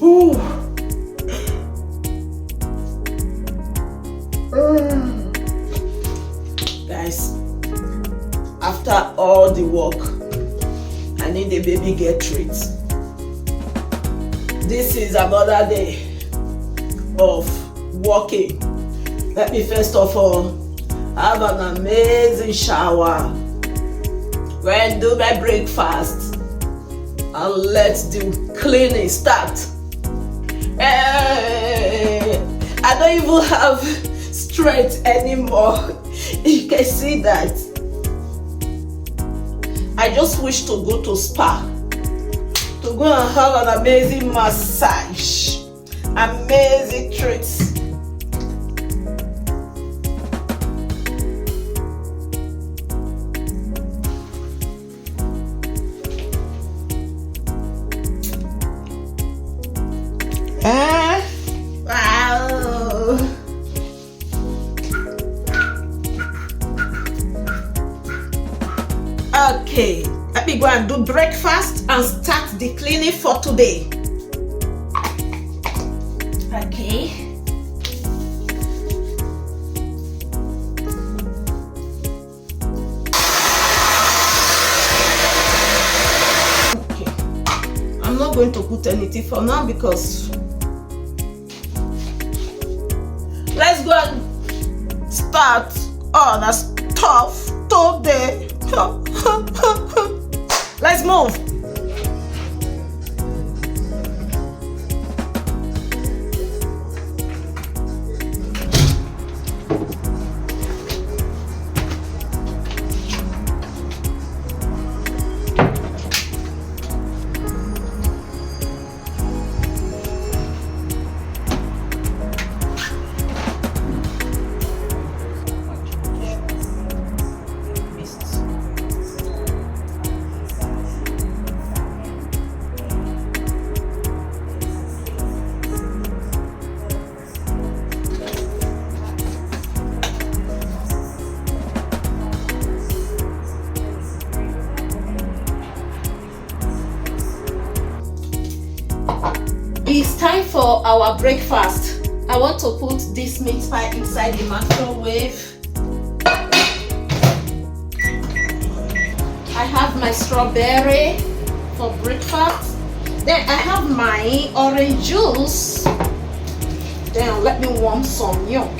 Ooh. Guys, after all the work, I need a baby get treat. This is another day of working. Let me first of all have an amazing shower, go and do my breakfast, and let the cleaning start. I don't even have strength anymore. You can see that. I just wish to go to spa to go and have an amazing massage, amazing treats. Wow. Okay, let me go and do breakfast and start the cleaning for today. Okay. Okay. I'm not going to put anything for now because let's go and start on the stuff today. Let's move. It's time for our breakfast. I want to put this meat pie inside the microwave. I have my strawberry for breakfast. Then I have my orange juice. Then let me warm some milk.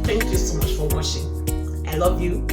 Thank you so much for watching. I love you.